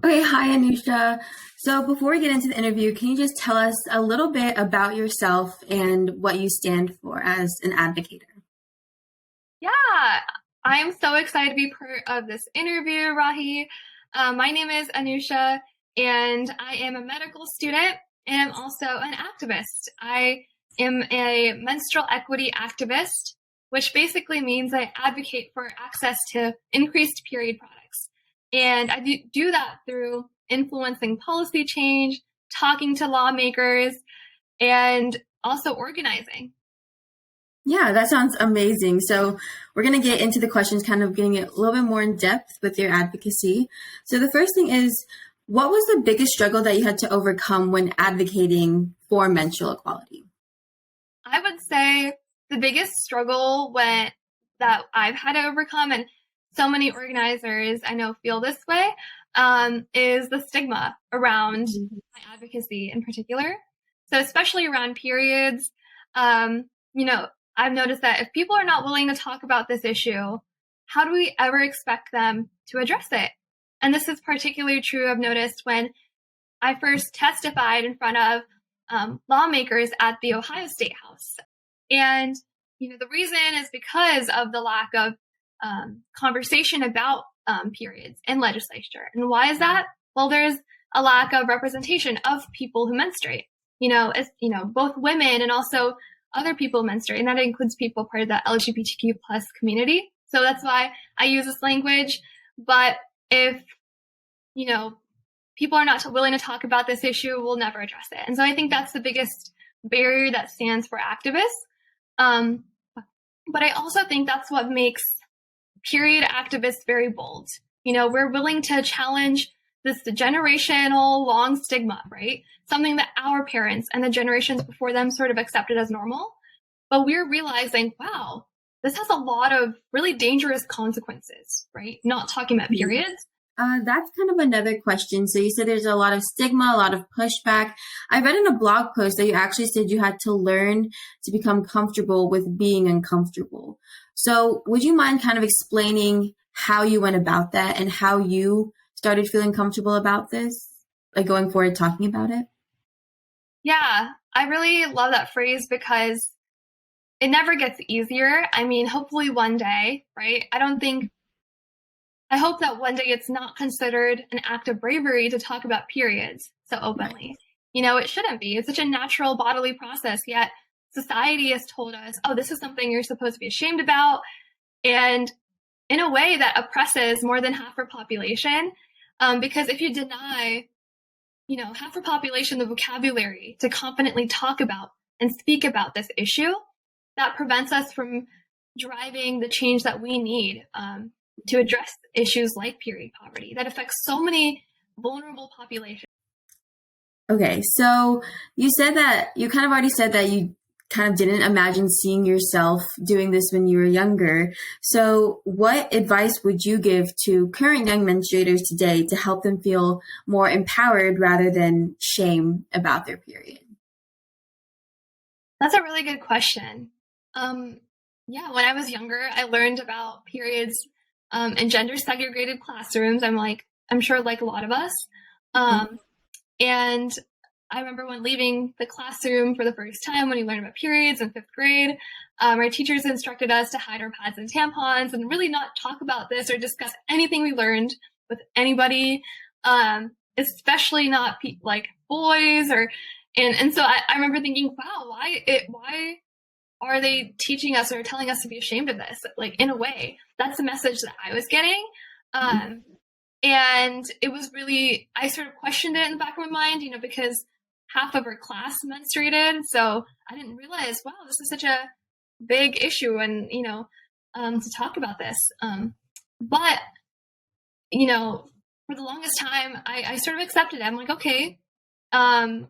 Okay, hi Anusha. So before we get into the interview, can you just tell us a little bit about yourself and what you stand for as an advocate? Yeah, I am so excited to be part of this interview, Rahi. My name is Anusha, and I am a medical student, and I'm also an activist. I am a menstrual equity activist, which basically means I advocate for access to increased period products. And I do that through influencing policy change, talking to lawmakers, and also organizing. Yeah, that sounds amazing. So we're going to get into the questions, kind of getting it a little bit more in depth with your advocacy. So the first thing is, what was the biggest struggle that you had to overcome when advocating for menstrual equality? I would say the biggest struggle that I've had to overcome, and so many organizers I know feel this way, is the stigma around my advocacy in particular. So especially around periods, um, you know, I've noticed that if people are not willing to talk about this issue, how do we ever expect them to address it? And this is particularly true, I've noticed, when I first testified in front of lawmakers at the Ohio State House. And, the reason is because of the lack of conversation about periods in legislature. And why is that? Well, there's a lack of representation of people who menstruate, both women and also other people menstruate. And that includes people part of the LGBTQ plus community. So that's why I use this language. But if, you know, people are not willing to talk about this issue, we'll never address it. And so I think that's the biggest barrier that stands for activists. Um, but I also think that's what makes period activists very bold. We're willing to challenge this generational long stigma, right? Something that our parents and the generations before them sort of accepted as normal. But we're realizing, wow, this has a lot of really dangerous consequences, right? Not talking about periods. That's kind of another question. So you said there's a lot of stigma, a lot of pushback. I read in a blog post that you actually said you had to learn to become comfortable with being uncomfortable. So would you mind kind of explaining how you went about that and how you started feeling comfortable about this, like going forward talking about it? Yeah, I really love that phrase because it never gets easier. I mean, hopefully one day, right? I hope that one day it's not considered an act of bravery to talk about periods so openly. Right. It shouldn't be. It's such a natural bodily process, yet society has told us, oh, this is something you're supposed to be ashamed about. And in a way that oppresses more than half our population. Because if you deny, half our population the vocabulary to confidently talk about and speak about this issue, that prevents us from driving the change that we need to address issues like period poverty that affects so many vulnerable populations. Okay, so you said that you kind of already said that you kind of didn't imagine seeing yourself doing this when you were younger. So, what advice would you give to current young menstruators today to help them feel more empowered rather than shame about their period? That's a really good question. Yeah, when I was younger, I learned about periods in gender segregated classrooms. I'm sure like a lot of us. Um, and I remember when leaving the classroom for the first time, when we learned about periods in fifth grade, our teachers instructed us to hide our pads and tampons and really not talk about this or discuss anything we learned with anybody, especially not like boys and so I remember thinking, wow, why are they teaching us or telling us to be ashamed of this? Like in a way, that's the message that I was getting. And it was really, I sort of questioned it in the back of my mind, because half of our class menstruated. So I didn't realize, wow, this is such a big issue and, to talk about this. But, for the longest time, I sort of accepted it. I'm like, okay, the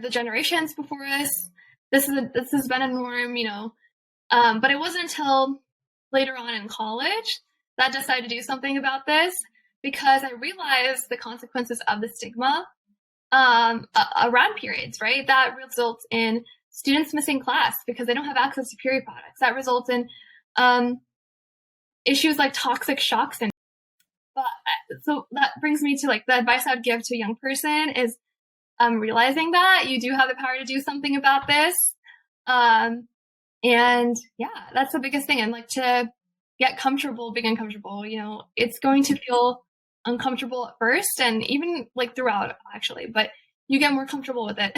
generations before us, this has been a norm, but it wasn't until later on in college that I decided to do something about this because I realized the consequences of the stigma around periods, right? That results in students missing class because they don't have access to period products. That results in issues like toxic shock syndrome. But so that brings me to like the advice I'd give to a young person is realizing that you do have the power to do something about this. And yeah, that's the biggest thing. And like to get comfortable being uncomfortable, you know, it's going to feel uncomfortable at first and even like throughout actually, but you get more comfortable with it.